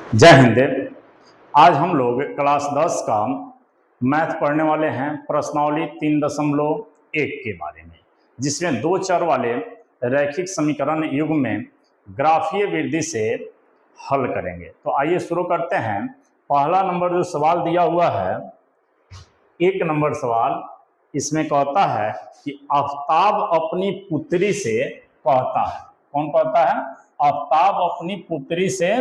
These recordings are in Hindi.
जय हिंद। आज हम लोग क्लास 10 का मैथ पढ़ने वाले हैं। प्रश्नावली 3.1 के बारे में, जिसमें दो चर वाले रैखिक समीकरण युग में ग्राफीय विधि से हल करेंगे। तो आइए शुरू करते हैं। पहला नंबर जो सवाल दिया हुआ है, 1 नंबर सवाल, इसमें कहता है कि आफ्ताब अपनी पुत्री से कहता है। कौन कहता है? आफ्ताब अपनी पुत्री से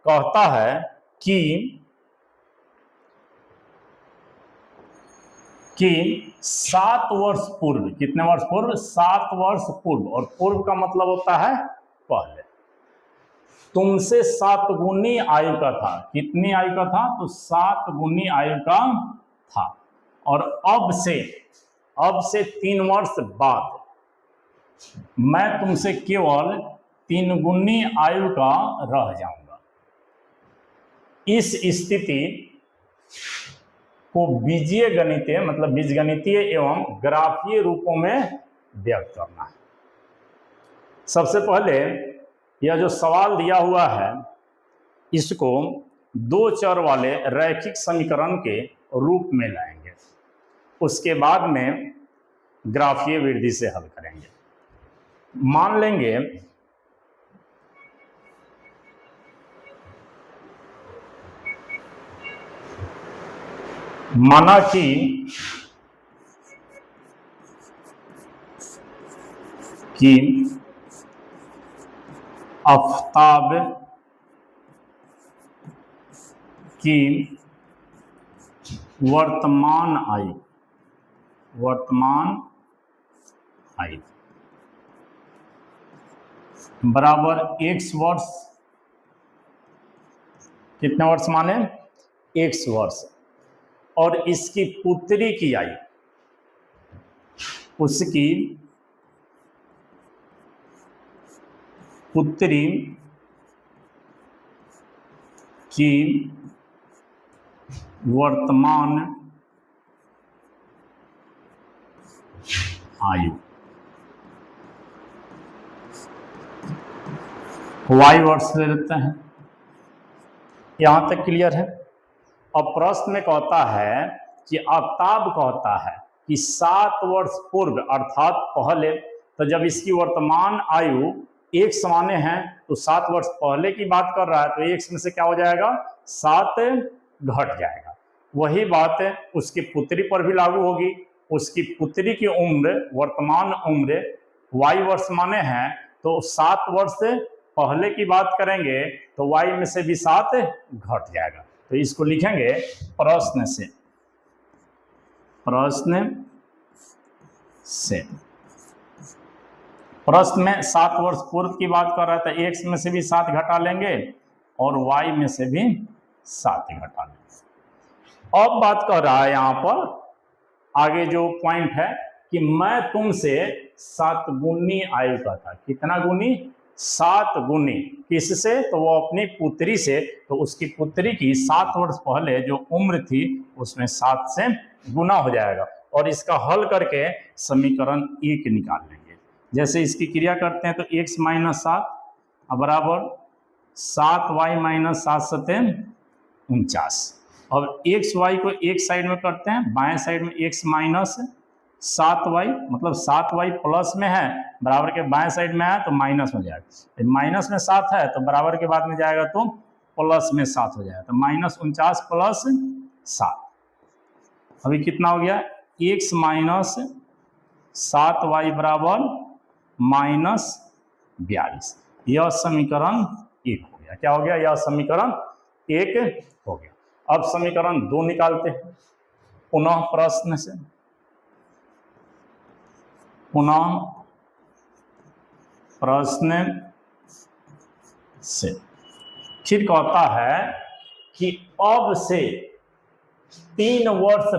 कहता है कि 7 वर्ष पूर्व, कितने वर्ष पूर्व? 7 वर्ष पूर्व, और पूर्व का मतलब होता है पहले, तुमसे 7 गुनी आयु का था। कितनी आयु का था? तो 7 गुनी आयु का था। और अब से 3 वर्ष बाद मैं तुमसे केवल 3 गुनी आयु का रह जाऊंगा। इस स्थिति को बीजीय गणितीय, मतलब बीजगणितीय एवं ग्राफीय रूपों में व्यक्त करना है। सबसे पहले यह जो सवाल दिया हुआ है, इसको दो चर वाले रैखिक समीकरण के रूप में लाएंगे। उसके बाद में ग्राफीय विधि से हल करेंगे। मान लेंगे माना कि आफ्ताब की वर्तमान आयु बराबर x वर्ष। कितने वर्ष माने? x वर्ष। और इसकी पुत्री की आयु, उसकी पुत्री की वर्तमान आयु y वर्ष ले लेते हैं। यहां तक क्लियर है? अब प्रश्न में कहता है कि आफ्ताब कहता है कि 7 वर्ष पूर्व अर्थात पहले, तो जब इसकी वर्तमान आयु एक समान है तो 7 वर्ष पहले की बात कर रहा है, तो एक में से क्या हो जाएगा? 7 घट जाएगा। वही बात उसकी पुत्री पर भी लागू होगी। उसकी पुत्री की उम्र, वर्तमान उम्र y वर्ष माने हैं, तो 7 वर्ष पहले की बात करेंगे तो y में से भी 7 घट जाएगा। तो इसको लिखेंगे प्रश्न में 7 वर्ष पूर्व की बात कर रहा था, x में से भी 7 घटा लेंगे और y में से भी 7 घटा लेंगे। अब बात कर रहा है यहां पर, आगे जो पॉइंट है कि मैं तुमसे 7 गुनी आयु का था। कितना गुनी? 7 गुनी। किससे? तो वो अपनी पुत्री से। तो उसकी पुत्री की 7 वर्ष पहले जो उम्र थी उसमें 7 से गुना हो जाएगा। और इसका हल करके समीकरण 1 निकाल लेंगे। जैसे इसकी क्रिया करते हैं तो x - 7 बराबर 7y - 7 सते 49। और x y को एक साइड में करते हैं, बाएं साइड में x - 7y, मतलब 7y प्लस में है, बराबर के बाएं साइड में है तो माइनस में जाएगा। माइनस में 7 है तो बराबर के बाद में जाएगा तो प्लस में 7 हो जाएगा। तो -49 प्लस 7, अभी कितना हो गया? x - 7y बराबर -42। यह समीकरण 1 हो गया। क्या हो गया? यह समीकरण 1 हो गया। अब समीकरण 2 निकालते हैं पुनः प्रश्न से। फिर कहता है कि अब से 3 वर्ष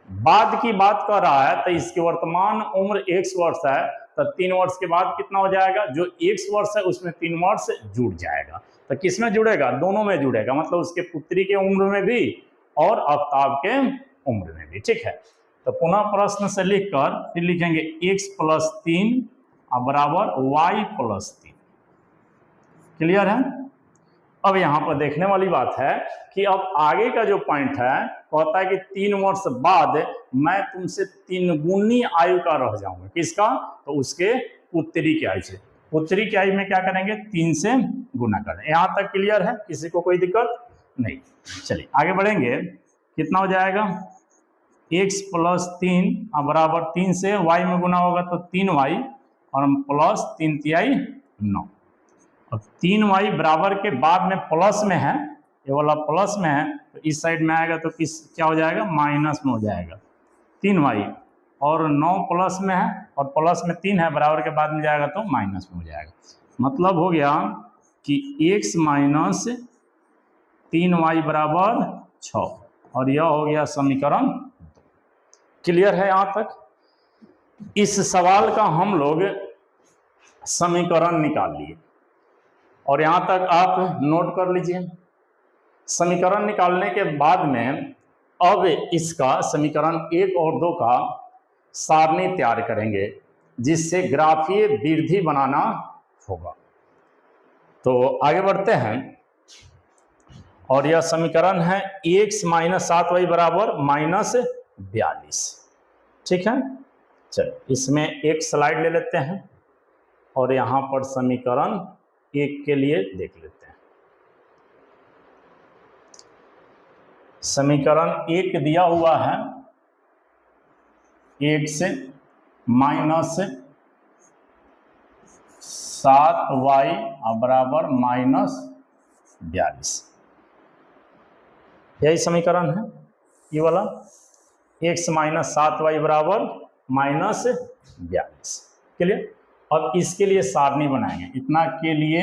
बाद की बात कर रहा है, तो इसकी वर्तमान उम्र x वर्ष है, तो 3 वर्ष के बाद कितना हो जाएगा? जो x वर्ष है उसमें 3 वर्ष जुड़ जाएगा। तो किसमें जुड़ेगा? दोनों में जुड़ेगा, मतलब उसके पुत्री के उम्र में भी और आफ्ताब के उम्र में भी। ठीक है, तो पुनः प्रश्न से लिखकर फिर लिखेंगे x + 3 बराबर y + 3। क्लियर है? अब यहाँ पर देखने वाली बात है कि अब आगे का जो पॉइंट है कहता है कि 3 वर्ष बाद मैं तुमसे 3 गुनी आयु का रह जाऊंगा। किसका? तो उसके उत्तरी की आयु से। उत्तरी की आयु में क्या करेंगे? 3 से गुना करें। यहाँ तक क्लियर है? किसी को कोई दिक्कत नहीं? चलिए आगे बढ़ेंगे। कितना हो जाएगा? x + 3 बराबर 3 से y में गुना होगा तो 3y और प्लस 3 तिहाई 9। अब 3y बराबर के बाद में प्लस में है, ये वाला प्लस में है तो इस साइड में आएगा तो क्या हो जाएगा? माइनस में हो जाएगा 3y, और 9 प्लस में है और प्लस में 3 है, बराबर के बाद में जाएगा तो माइनस में हो जाएगा। मतलब हो गया कि x माइनस 3y बराबर 6, और यह हो गया समीकरण। क्लियर है यहाँ तक? इस सवाल का हम लोग समीकरण निकाल लिए और यहाँ तक आप नोट कर लीजिए। समीकरण निकालने के बाद में अब इसका समीकरण 1 और 2 का सारणी तैयार करेंगे जिससे ग्राफीय वृद्धि बनाना होगा। तो आगे बढ़ते हैं और यह समीकरण है x माइनस 7y बराबर -42। ठीक है, चलो इसमें एक स्लाइड ले लेते हैं और यहाँ पर समीकरण 1 के लिए देख लेते हैं। समीकरण 1 दिया हुआ है x माइनस 7y बराबर -42। यही समीकरण है ये वाला, x माइनस 7y बराबर -42। क्लियर? अब इसके लिए सारणी बनाएंगे। इतना के लिए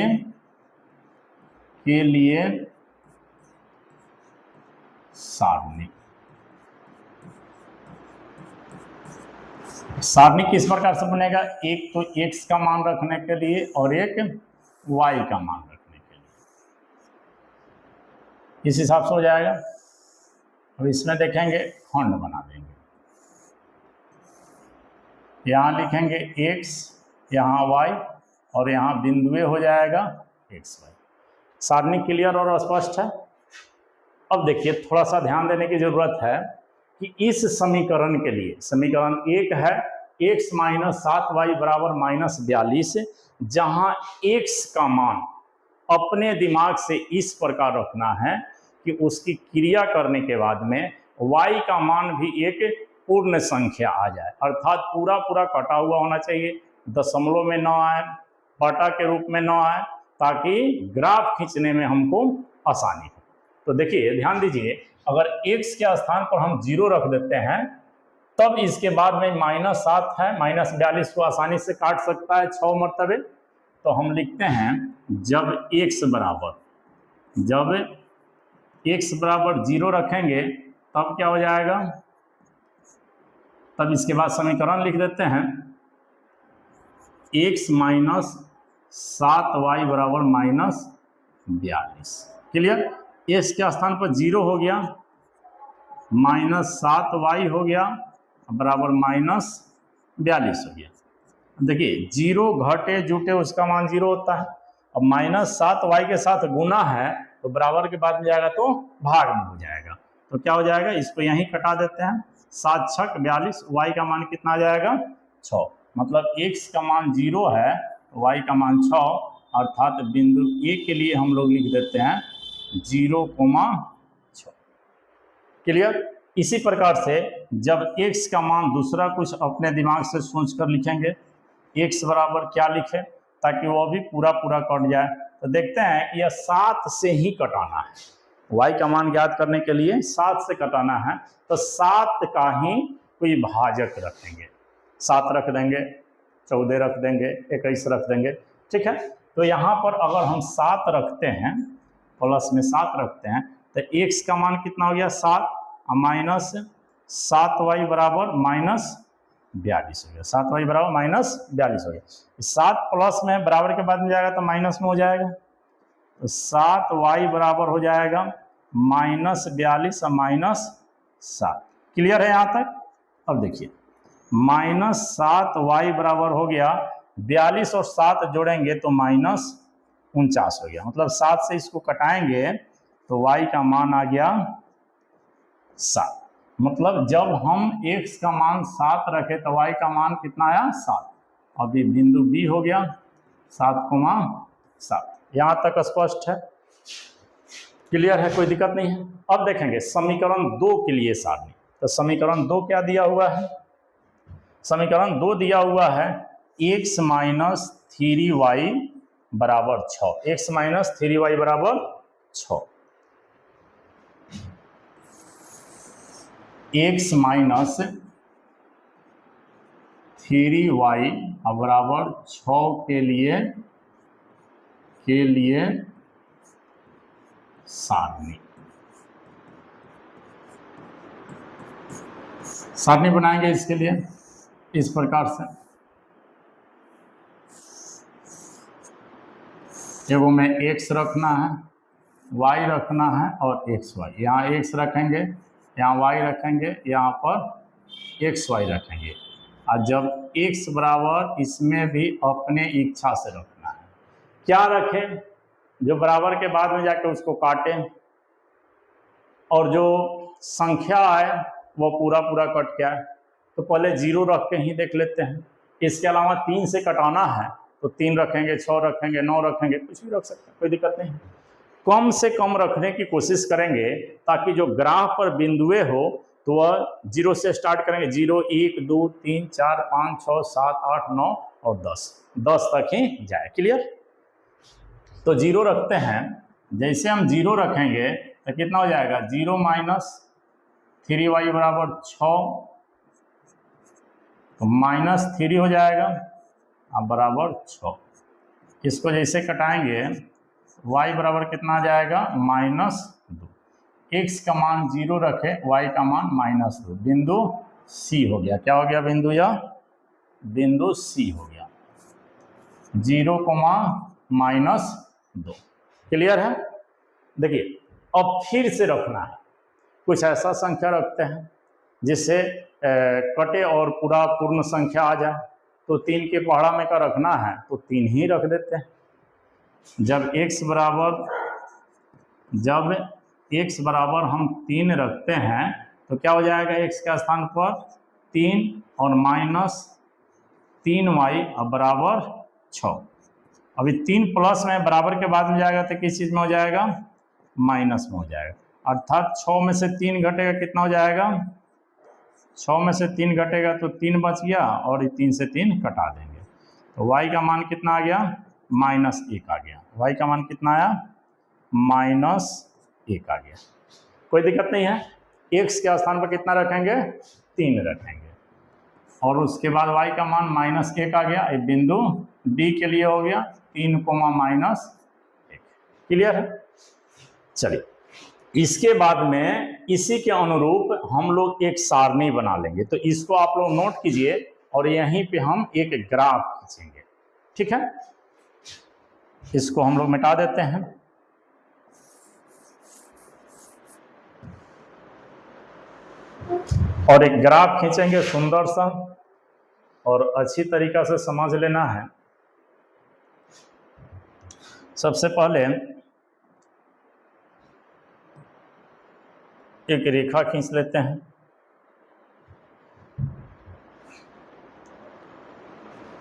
सारणी किस प्रकार से बनेगा? एक तो x का मान रखने के लिए और एक y का मान रखने के लिए, इस हिसाब से हो जाएगा। अब इसमें देखेंगे खंड बना देंगे, यहाँ लिखेंगे x, यहाँ y और यहाँ बिंदुए हो जाएगा x y। सारणी क्लियर और स्पष्ट है? अब देखिए थोड़ा सा ध्यान देने की जरूरत है कि इस समीकरण के लिए, समीकरण 1 है x माइनस 7y बराबर -42, जहाँ x का मान अपने दिमाग से इस प्रकार रखना है कि उसकी क्रिया करने के बाद में y का मान भी एक पूर्ण संख्या आ जाए, अर्थात पूरा पूरा कटा हुआ होना चाहिए, दशमलव में न आए, बटा के रूप में न आए, ताकि ग्राफ खींचने में हमको आसानी हो। तो देखिए ध्यान दीजिए, अगर x के स्थान पर हम 0 रख देते हैं तब इसके बाद में -7 है, -42 को आसानी से काट सकता है 6 मरतबे। तो हम लिखते हैं जब x बराबर 0 रखेंगे तब क्या हो जाएगा? तब इसके बाद समीकरण लिख देते हैं x माइनस 7y बराबर -42। क्लियर? x के स्थान पर 0 हो गया, -7y हो गया बराबर -42 हो गया। देखिए 0 घटे जुटे उसका मान 0 होता है। अब -7y के साथ गुना है तो बराबर के बाद में जाएगा तो भाग में हो जाएगा। तो क्या हो जाएगा? इसको यहीं कटा देते हैं, 7 छक 42, y का मान कितना आ जाएगा? 6। मतलब x का मान 0 है, y का मान 6, अर्थात बिंदु A के लिए हम लोग लिख देते हैं 0,6। क्लियर? इसी प्रकार से जब x का मान दूसरा कुछ अपने दिमाग से सोच कर लिखेंगे, x बराबर क्या लिखें ताकि वो भी पूरा पूरा कट जाए। तो देखते हैं यह 7 से ही कटाना है, y का मान ज्ञात करने के लिए 7 से कटाना है, तो 7 का ही कोई भाजक रखेंगे, 7 रख देंगे, 14 रख देंगे, 21 रख देंगे। ठीक है, तो यहाँ पर अगर हम 7 रखते हैं, प्लस में 7 रखते हैं, तो x का मान कितना हो गया? 7 -7y बराबर -42 हो गया, 7y बराबर -42 हो गया। 7 प्लस में बराबर के बाद में जाएगा तो माइनस में हो जाएगा, तो 7y बराबर हो जाएगा -42 और -7। क्लियर है यहाँ तक? अब देखिए -7y बराबर हो गया 42 और 7 जोड़ेंगे तो -52 49 हो गया। मतलब 7 से इसको कटाएंगे तो y का मान आ गया 7। मतलब जब हम x का मान 7 रखे तो y का मान कितना आया 7। अभी बिंदु B हो गया 7,7। यहाँ तक स्पष्ट है, क्लियर है, कोई दिक्कत नहीं है। अब देखेंगे समीकरण 2 के लिए सारणी। तो समीकरण 2 क्या दिया हुआ है? समीकरण 2 दिया हुआ है x माइनस 3y बराबर 6। x माइनस 3y बराबर 6। x माइनस 3y बराबर 6 के लिए सारणी बनाएंगे इसके लिए इस प्रकार से। एगो में x रखना है, y रखना है और xy। यहाँ x रखेंगे, यहाँ y रखेंगे, यहाँ पर xy रखेंगे। और जब x बराबर इसमें भी अपने इच्छा से रखना है। क्या रखें? जो बराबर के बाद में जाके उसको काटें और जो संख्या है वो पूरा कट गया है तो पहले 0 रख के ही देख लेते हैं। इसके अलावा 3 से कटाना है तो 3 रखेंगे, 6 रखेंगे, 9 रखेंगे, कुछ भी रख सकते हैं, कोई दिक्कत नहीं। कम से कम रखने की कोशिश करेंगे ताकि जो ग्राफ पर बिंदुए हो तो वह 0 से स्टार्ट करेंगे। 0, 1, 2, 3, 4, 5, 6, 7, 8, 9 और 10 तक ही जाए। क्लियर? तो 0 रखते हैं। जैसे हम 0 रखेंगे तो कितना हो जाएगा? 0 माइनस 3y बराबर 6 तो माइनस 3 हो जाएगा अब बराबर 6। इसको जैसे कटाएंगे y बराबर कितना आ जाएगा? -2। x का मान 0 रखे, y का मान -2। बिंदु C हो गया। क्या हो गया बिंदु? यह बिंदु C हो गया। 0, -2। क्लियर है? देखिए अब फिर से रखना है। कुछ ऐसा संख्या रखते हैं जिससे कटे और पूरा पूर्ण संख्या आ जाए। तो 3 के पहाड़ा में का रखना है तो 3 ही रख देते हैं। जब x बराबर हम 3 रखते हैं तो क्या हो जाएगा? x के स्थान पर 3 और -3y बराबर 6। अभी 3 प्लस में बराबर के बाद में जाएगा तो किस चीज़ में हो जाएगा? माइनस में हो जाएगा। अर्थात 6 में से 3 घटेगा, कितना हो जाएगा? 6 में से 3 घटेगा तो 3 बच गया और 3 से 3 कटा देंगे तो y का मान कितना आ गया? -1 आ गया। y का मान कितना आया? -1 आ गया। कोई दिक्कत नहीं है। x के स्थान पर कितना रखेंगे? 3 रखेंगे और उसके बाद y का मान -1 आ गया। एक बिंदु D के लिए हो गया 3, -1। क्लियर है? चलिए इसके बाद में इसी के अनुरूप हम लोग एक सारणी बना लेंगे। तो इसको आप लोग नोट कीजिए और यहीं पे हम एक ग्राफ खींचेंगे। ठीक है? इसको हम लोग मिटा देते हैं। और एक ग्राफ खींचेंगे सुंदर सा और अच्छी तरीका से समझ लेना है। सबसे पहले एक रेखा खींच लेते हैं।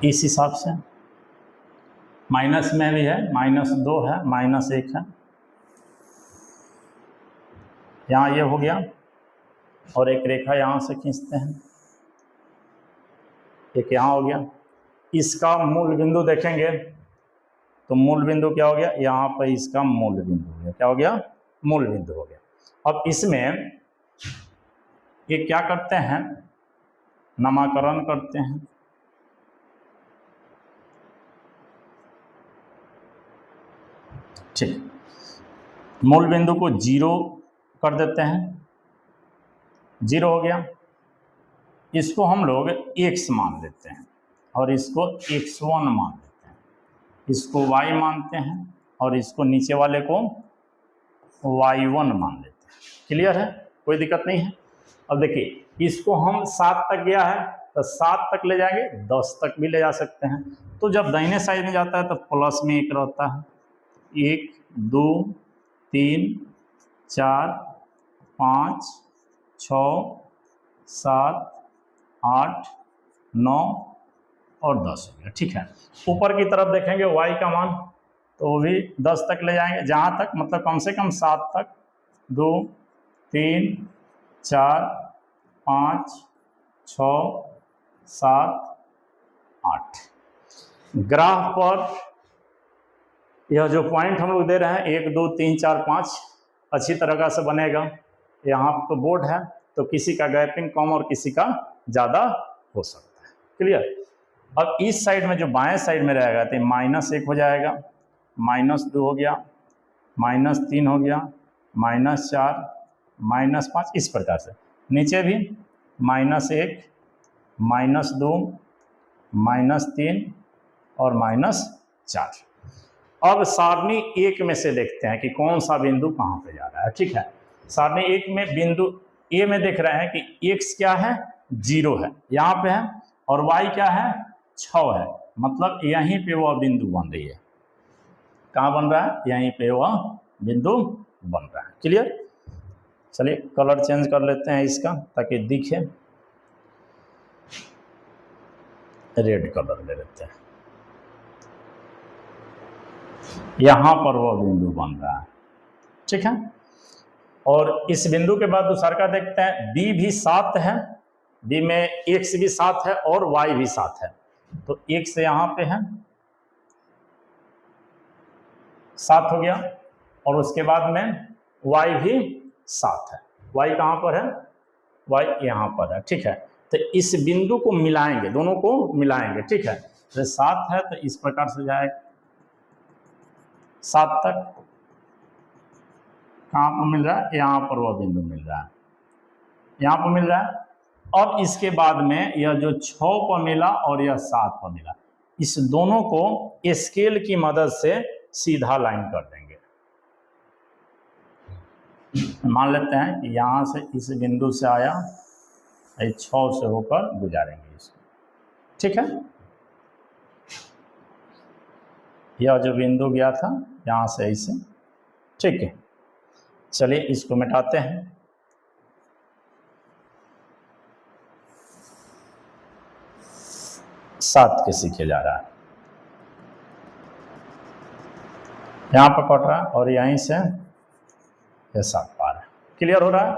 इस हिसाब से माइनस में भी है, -2 है, -1 है। यहाँ ये हो गया और एक रेखा यहाँ से खींचते हैं, एक यहाँ हो गया। इसका मूल बिंदु देखेंगे तो मूल बिंदु क्या हो गया? यहाँ पर इसका मूल बिंदु हो गया। क्या हो गया? मूल बिंदु हो गया। अब इसमें ये क्या करते हैं? नामकरण करते हैं। ठीक, मूल बिंदु को 0 कर देते हैं। 0 हो गया। इसको हम लोग x मान लेते हैं और इसको x1 मान लेते हैं। इसको y मानते हैं और इसको नीचे वाले को y1 मान लेते हैं। क्लियर है? कोई दिक्कत नहीं है। अब देखिए इसको हम 7 तक गया है तो 7 तक ले जाएंगे, 10 तक भी ले जा सकते हैं। तो जब दाहिने साइड में जाता है तो प्लस में 1 रहता है 1 2 3 4 5 6 7 8 9 और 10 हो गया। ठीक है, ऊपर की तरफ देखेंगे y का मान, तो वो भी 10 तक ले जाएंगे, जहाँ तक मतलब कम से कम 7 तक। 2 3 4 5 6 7 8। ग्राफ पर यह जो पॉइंट हम लोग दे रहे हैं 1 2 3 4 5 अच्छी तरह से बनेगा। यहाँ तो बोर्ड है तो किसी का गैपिंग कम और किसी का ज़्यादा हो सकता है। क्लियर। अब इस साइड में जो बाएं साइड में रहेगा तो -1 हो जाएगा, -2 हो गया, -3 हो गया, -4 -5, इस प्रकार से। नीचे भी -1 -2 -3 और -4। अब सारणी 1 में से देखते हैं कि कौन सा बिंदु कहाँ पे जा रहा है। ठीक है, सारणी 1 में बिंदु ए में देख रहे हैं कि x क्या है, 0 है, यहाँ पे है, और y क्या है, 6 है। मतलब यहीं पे वह बिंदु बन रही है। कहाँ बन रहा है, यहीं पे वह बिंदु बन रहा है। क्लियर। चलिए कलर चेंज कर लेते हैं इसका ताकि दिखे, रेड कलर ले लेते हैं। यहां पर वह बिंदु बन रहा है। ठीक है, और इस बिंदु के बाद दूसरा का देखते हैं, बी भी 7 है, बी में x भी 7 है और y भी 7 है। तो x यहां पे है, 7 हो गया, और उसके बाद में y भी 7 है। y कहां पर है, y यहां पर है। ठीक है, तो इस बिंदु को मिलाएंगे, दोनों को मिलाएंगे। ठीक है, तो 7 है तो इस प्रकार से जाएगा 7 तक। कहाँ पर मिल रहा है, यहाँ पर वह बिंदु मिल रहा है, यहाँ पर मिल रहा है। अब इसके बाद में यह जो 6 पर मिला और यह 7 पर मिला, इस दोनों को स्केल की मदद से सीधा लाइन कर देंगे। मान लेते हैं कि यहाँ से इस बिंदु से आया, 6 से होकर गुजारेंगे इसको। ठीक है, यह जो बिंदु गया था यहाँ से ऐसे। ठीक है, चलिए इसको मिटाते हैं। सात के सीखे जा रहा है, यहाँ पर कट रहा है और यहीं से यह 7 पा रहा है। क्लियर हो रहा है,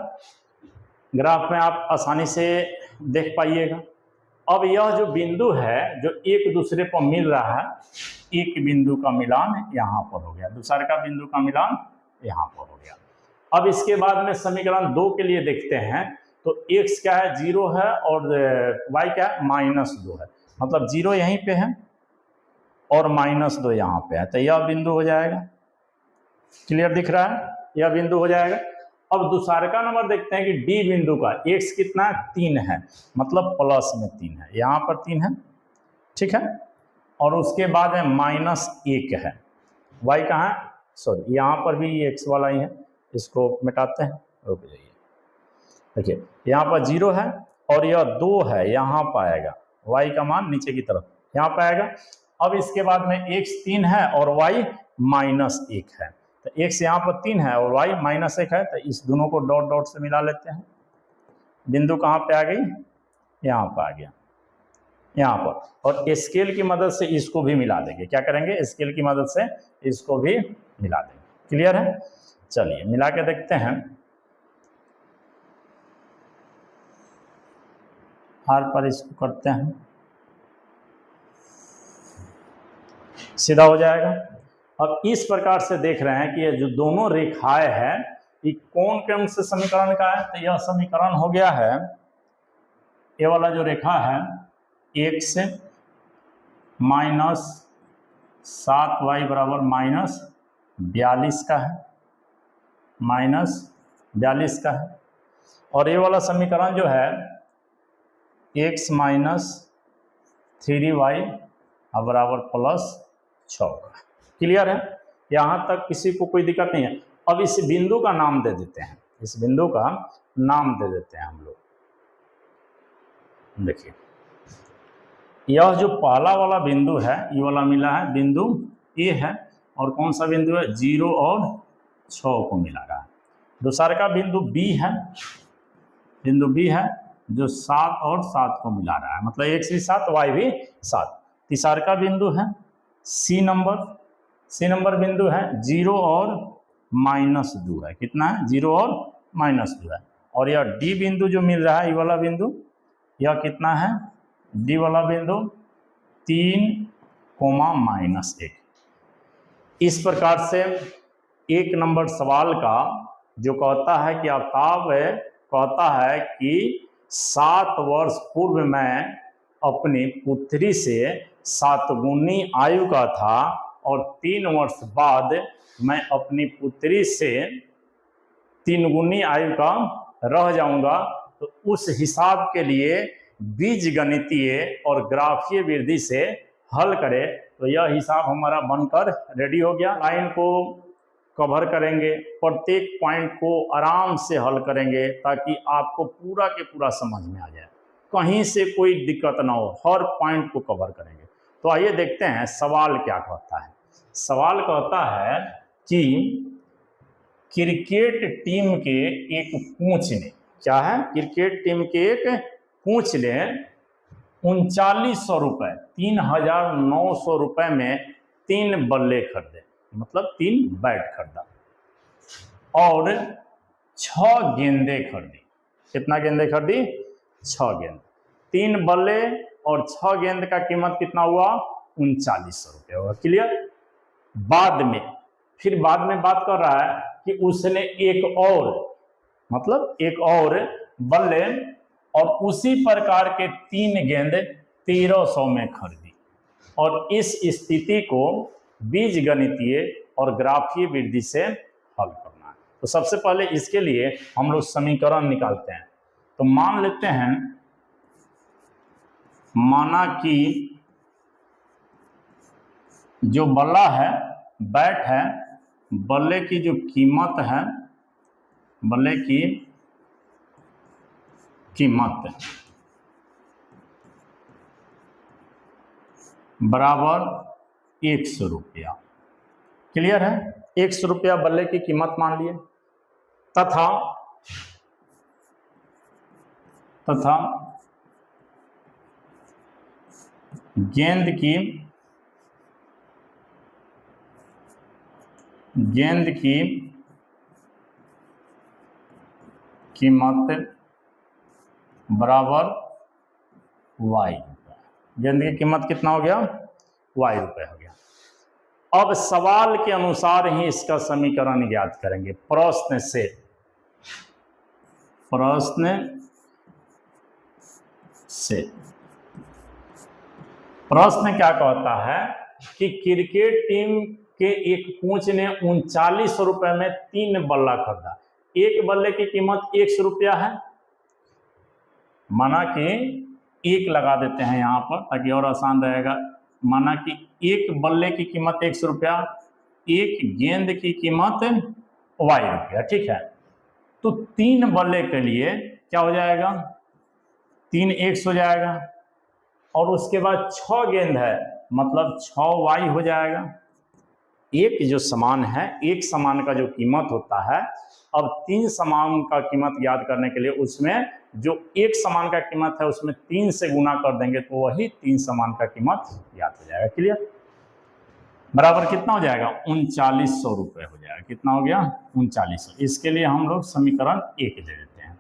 ग्राफ में आप आसानी से देख पाइएगा। अब यह जो बिंदु है जो एक दूसरे पर मिल रहा है, एक बिंदु का मिलान यहाँ पर हो गया, दूसरे का बिंदु का मिलान यहाँ पर हो गया। अब इसके बाद में समीकरण 2 के लिए देखते हैं, तो x क्या है, 0 है, और y क्या है, -2 है। मतलब 0 यहीं पे है और -2 यहाँ पे है, तो यह बिंदु हो जाएगा। क्लियर दिख रहा है, यह बिंदु हो जाएगा। अब दूसरे का नंबर देखते हैं कि D बिंदु का x कितना है, 3 है, मतलब प्लस में 3 है, यहाँ पर 3 है। ठीक है, और उसके बाद में -1 है, y कहाँ है, सॉरी यहाँ पर भी x वाला ही है, इसको मिटाते हैं, रुक जाइए। देखिए यहाँ पर 0 है और यह 2 है, यहाँ पर आएगा y का मान नीचे की तरफ, यहाँ पर आएगा। अब इसके बाद में x 3 है और y -1 है, तो x यहाँ पर 3 है और y -1 है, तो इस दोनों को डॉट डॉट से मिला लेते हैं। बिंदु कहाँ पे आ गई, यहाँ पर आ गया, यहाँ पर। और स्केल की मदद से इसको भी मिला देंगे। क्या करेंगे, स्केल की मदद से इसको भी मिला देंगे। क्लियर है, चलिए मिला के देखते हैं। आर पर इसको करते हैं, सीधा हो जाएगा। अब इस प्रकार से देख रहे हैं कि ये जो दोनों रेखाएं हैं ये कौन क्रम से समीकरण का है, तो यह समीकरण हो गया है, ये वाला जो रेखा है x -7y बराबर -42 का है, -42 का है। और ये वाला समीकरण जो है x - 3y बराबर +6 का। क्लियर है, यहाँ तक किसी को कोई दिक्कत नहीं है। अब इस बिंदु का नाम दे देते हैं, इस बिंदु का नाम दे देते हैं हम लोग। देखिए यह जो पहला वाला बिंदु है, ये वाला मिला है बिंदु ए है, और कौन सा बिंदु है 0 और 6 को मिला रहा है। दूसरा का बिंदु बी है, बिंदु बी है जो 7 और 7 को मिला रहा है, मतलब x भी 7 y भी 7। तीसरा का बिंदु है सी नंबर बिंदु है 0 और -2 है, कितना है 0 और -2 है। और यह डी बिंदु जो मिल रहा है, ये वाला बिंदु, यह कितना है डी वाला बिंदु 3, -1। इस प्रकार से 1 नंबर सवाल का जो कहता है कि आफ्ताब कहता है कि 7 वर्ष पूर्व मैं अपनी पुत्री से 7 गुनी आयु का था और 3 वर्ष बाद मैं अपनी पुत्री से 3 गुनी आयु का रह जाऊंगा, तो उस हिसाब के लिए बीजगणितीय और ग्राफीय विधि से हल करें। तो यह हिसाब हमारा बनकर रेडी हो गया। लाइन को कवर करेंगे, प्रत्येक पॉइंट को आराम से हल करेंगे ताकि आपको पूरा के पूरा समझ में आ जाए, कहीं से कोई दिक्कत ना हो, हर पॉइंट को कवर करेंगे। तो आइए देखते हैं सवाल क्या कहता है। सवाल कहता है कि क्रिकेट टीम के एक कोच ने, क्या है, क्रिकेट टीम के एक कोच ने 3900 रुपये 3900 रुपये में 3 बल्ले खरीदे, मतलब 3 बैट खरीदा और 6 गेंदें खरीदी। कितना गेंदें खरीदी? 6 गेंद। 3 बल्ले और 6 गेंद का कीमत कितना हुआ? 3900 रुपये हुआ। क्लियर? बाद में बात कर रहा है कि उसने एक और, मतलब एक और बल्ले और उसी प्रकार के 3 गेंद 1300 में खरीदी, और इस स्थिति को बीजगणितीय और ग्राफीय विधि से हल करना है। तो सबसे पहले इसके लिए हम लोग समीकरण निकालते हैं। तो मान लेते हैं, माना कि जो बल्ला है, बैट है, बल्ले की जो कीमत है, बल्ले की कीमत बराबर 100 रुपया। क्लियर है? 100 रुपया बल्ले की कीमत मान लिए, तथा गेंद की कीमत बराबर y रुपये। गेंद की कीमत कितना हो गया? y रुपये हो गया। अब सवाल के अनुसार ही इसका समीकरण ज्ञात करेंगे। प्रश्न क्या कहता है कि क्रिकेट टीम के एक कोच ने 3900 रुपये में 3 बल्ला खरीदा। एक बल्ले की कीमत 100 रुपया है, माना कि 1 लगा देते हैं यहाँ पर ताकि और आसान रहेगा। माना कि एक बल्ले की कीमत 100 रुपया, एक गेंद की कीमत y रुपया, ठीक है। तो 3 बल्ले के लिए क्या हो जाएगा? 3 100 हो जाएगा, और उसके बाद 6 गेंद है, मतलब 6y हो जाएगा। एक जो समान है, एक समान का जो कीमत होता है, अब 3 समान का कीमत याद करने के लिए उसमें जो एक समान का कीमत है उसमें 3 से गुना कर देंगे तो वही 3 समान का कीमत याद हो जाएगा। क्लियर? बराबर कितना हो जाएगा? 3900 रुपये हो जाएगा। कितना हो गया? 3900। इसके लिए हम लोग समीकरण 1 दे देते हैं।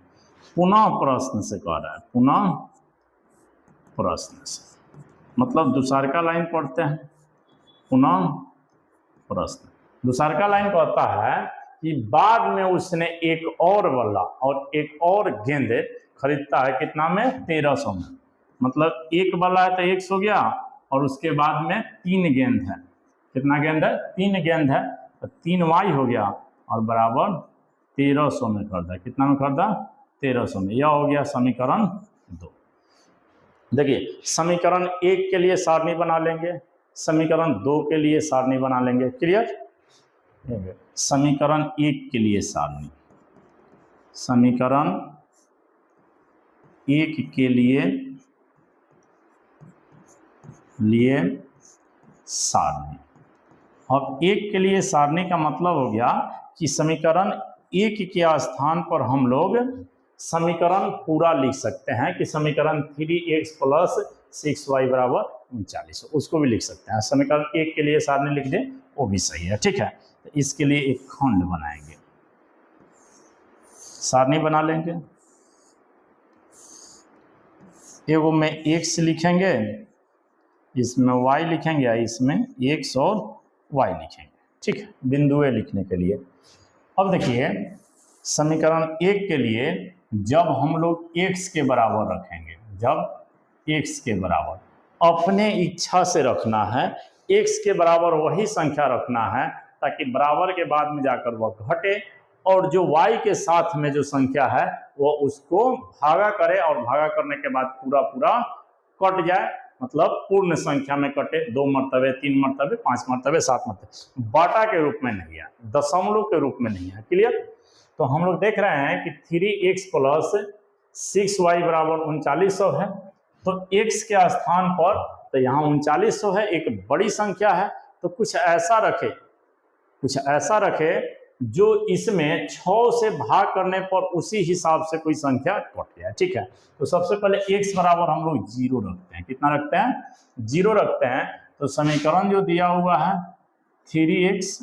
पुनः प्रश्न से कह रहा है, पुनः प्रश्न से मतलब दूसरा लाइन पढ़ते हैं। पुनः प्रश्न, दूसरा लाइन कहता है कि बाद में उसने एक और बल्ला और एक और गेंद खरीदता है। कितना में? 1300 में। मतलब एक बल्ला है तो 100 हो गया, और उसके बाद में 3 गेंद है। कितना गेंद है? 3 गेंद है, तो 3y हो गया, और बराबर 1300 में खरीदा। कितना में खरीदा? 1300 में। यह हो गया समीकरण 2। देखिए, समीकरण 1 के लिए सारणी बना लेंगे, समीकरण 2 के लिए सारणी बना लेंगे। क्लियर? समीकरण 1 के लिए सारणी, समीकरण 1 के लिए सारणी, अब एक के लिए सारणी का मतलब हो गया कि समीकरण एक के स्थान पर हम लोग समीकरण पूरा लिख सकते हैं कि समीकरण 3x प्लस 6y बराबर 39, उसको भी लिख सकते हैं। समीकरण एक के लिए सारणी लिख दें वो भी सही है, ठीक है। तो इसके लिए एक खंड बनाएंगे, सारणी बना लेंगे। एगो में x लिखेंगे, इसमें y लिखेंगे, इसमें x और y लिखेंगे, ठीक है, बिंदुएं लिखने के लिए। अब देखिए समीकरण एक के लिए जब हम लोग x के बराबर रखेंगे, जब x के बराबर अपने इच्छा से रखना है, x के बराबर वही संख्या रखना है ताकि बराबर के बाद में जाकर वह घटे और जो y के साथ में जो संख्या है वो उसको भागा करे और भागा करने के बाद पूरा पूरा कट जाए, मतलब पूर्ण संख्या में कटे, 2 मर्तबे, 3 मर्तबे, 5 मर्तबे, 7 मर्तबे, बाटा के रूप में नहीं है, दशमलव के रूप में नहीं है। क्लियर? तो हम लोग देख रहे हैं कि 3x प्लस 6y बराबर 3900 है, तो x के स्थान पर तो यहाँ 3900 है, एक बड़ी संख्या है, तो कुछ ऐसा रखे जो इसमें 6 से भाग करने पर उसी हिसाब से कोई संख्या कट जाए, ठीक है। तो सबसे पहले x बराबर हम लोग 0 रखते हैं। कितना रखते हैं? 0 रखते हैं। तो समीकरण जो दिया हुआ है 3x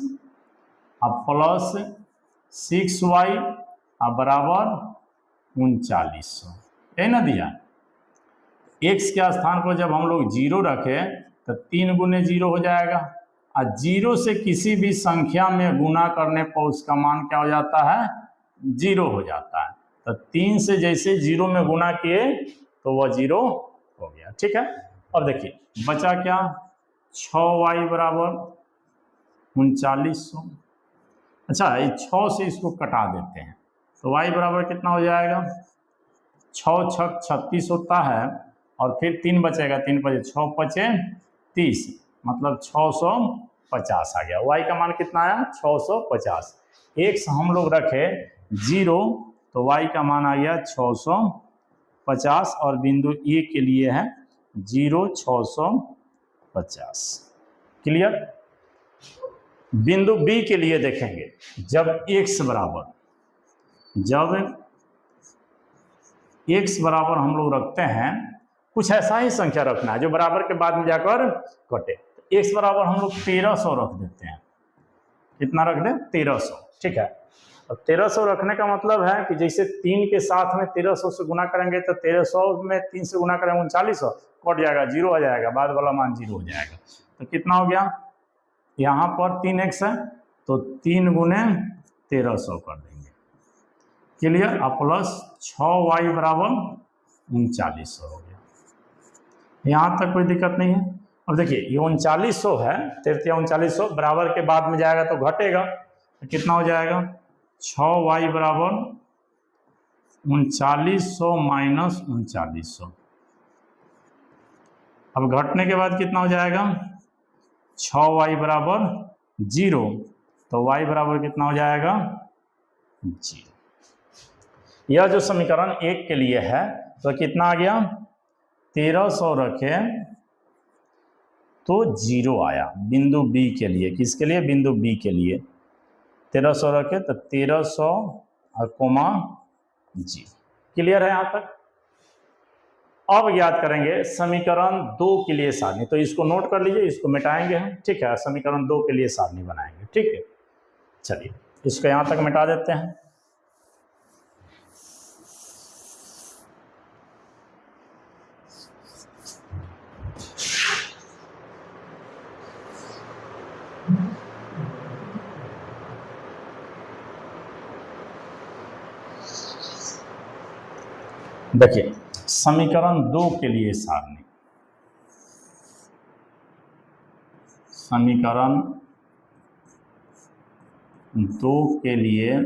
प्लस 6y बराबर 3900, है ना दिया। x के स्थान पर जब हम लोग 0 रखें तो 3 गुने 0 हो जाएगा, और 0 से किसी भी संख्या में गुना करने पर उसका मान क्या हो जाता है? 0 हो जाता है। तो 3 से जैसे 0 में गुना किए तो वह 0 हो गया, ठीक है। अब देखिए बचा क्या? 6y बराबर 3900। अच्छा, ये 6 से इसको कटा देते हैं तो y बराबर कितना हो जाएगा? 6 छक 36 होता है और फिर 3 बचेगा, 3 बचे 6 पचे 30, मतलब 650 आ गया। y का मान कितना आया? 650। x हम लोग रखे 0 तो y का मान आ गया 650 और बिंदु ए के लिए है 0 650। क्लियर? बिंदु बी के लिए देखेंगे, जब x बराबर हम लोग रखते हैं, कुछ ऐसा ही संख्या रखना है जो बराबर के बाद में जाकर कटे। x बराबर हम लोग 1300 रख देते हैं। कितना रख दें? 1300, ठीक है। अब 1300 रखने का मतलब है कि जैसे 3 के साथ में 1300 से गुना करेंगे तो 1300 में 3 से गुना करेंगे 3900, कट जाएगा, 0 हो जाएगा, बाद वाला मान 0 हो जाएगा। तो कितना हो गया? यहाँ पर 3x है तो 3 गुने 1300 कर देंगे। क्लियर? प्लस 6y बराबर 3900 हो गया। यहाँ तक कोई दिक्कत नहीं है। अब देखिए ये 3900 है, 3900 बराबर के बाद में जाएगा तो घटेगा, तो कितना हो जाएगा? 6y बराबर 3900 माइनस 3900। अब घटने के बाद कितना हो जाएगा? 6y बराबर 0, तो y बराबर कितना हो जाएगा? 0। यह जो समीकरण एक के लिए है तो कितना आ गया? 1300 रखें तो 0 आया बिंदु बी के लिए। किसके लिए? बिंदु बी के लिए 1300 रखे तो 1300 और कोमा 0। क्लियर है यहाँ तक? अब याद करेंगे समीकरण 2 के लिए सारणी, तो इसको नोट कर लीजिए, इसको मिटाएंगे हम, ठीक है। समीकरण 2 के लिए सारणी बनाएंगे, ठीक है। चलिए इसको यहाँ तक मिटा देते हैं। देखिए समीकरण 2 के लिए सारणी, समीकरण 2 के लिए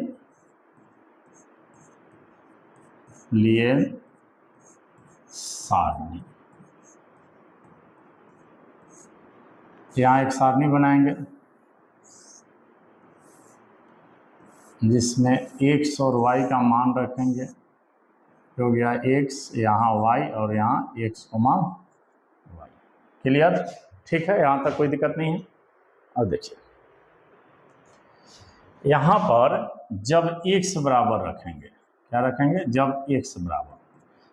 सारणी, यहाँ एक सारणी बनाएंगे जिसमें x और y का मान रखेंगे, हो गया x, यहाँ y और यहाँ x, y। क्लियर? ठीक है, यहाँ तक कोई दिक्कत नहीं है। अब देखिए यहाँ पर जब x बराबर रखेंगे, क्या रखेंगे, जब x बराबर,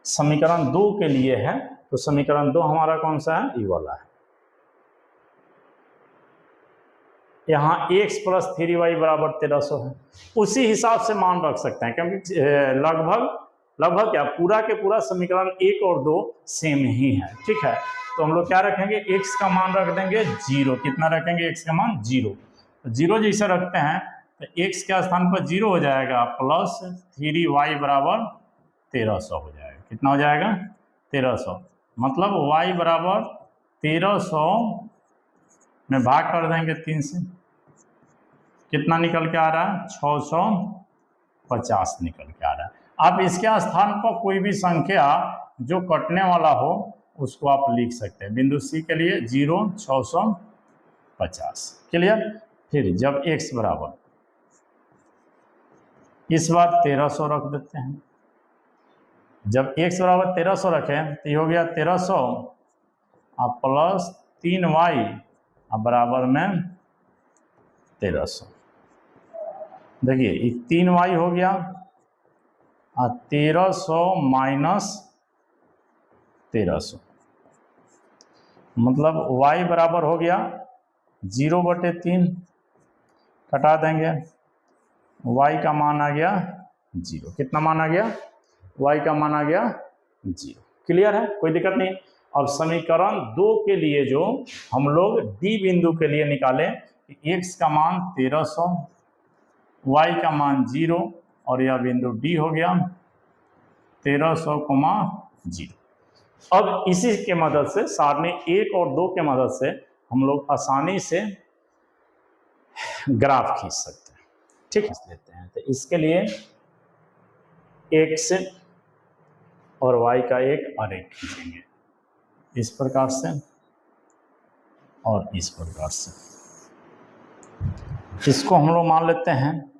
समीकरण 2 के लिए है, तो समीकरण 2 हमारा कौन सा है, ये वाला है। यहाँ x प्लस 3y बराबर 1300 है, उसी हिसाब से मान रख सकते हैं, क्योंकि लगभग क्या पूरा के पूरा समीकरण 1 और 2 सेम ही है, ठीक है। तो हम लोग क्या रखेंगे, x का मान रख देंगे 0। कितना रखेंगे, x का मान 0। तो 0 जैसे रखते हैं तो x के स्थान पर 0 हो जाएगा, प्लस 3y बराबर 1300 हो जाएगा। कितना हो जाएगा, 1300। मतलब y बराबर 1300 में भाग कर देंगे 3 से, कितना निकल के आ रहा है, 650 निकल के आ रहा है। आप इसके स्थान पर कोई भी संख्या जो कटने वाला हो उसको आप लिख सकते हैं। बिंदु सी के लिए 0, 650, क्लियर। फिर जब x बराबर, इस बार 1300 रख देते हैं। जब x बराबर 1300 रखें तो ये हो गया 1300 और प्लस 3y बराबर में 1300। देखिए ये 3y हो गया और 1300 माइनस 1300, मतलब y बराबर हो गया 0/3, कटा देंगे, y का मान आ गया 0। कितना मान आ गया, y का मान आ गया 0। क्लियर है, कोई दिक्कत नहीं। अब समीकरण 2 के लिए जो हम लोग D बिंदु के लिए निकालें, x का मान 1300, y का मान 0 और यह बिंदु D हो गया 1300, 0। अब इसी के मदद से सारणी 1 और 2 के मदद से हम लोग आसानी से ग्राफ खींच सकते हैं, ठीक है। लेते हैं तो इसके लिए x और y का एक आरेख खींचेंगे, इस प्रकार से और इस प्रकार से। इसको हम लोग मान लेते हैं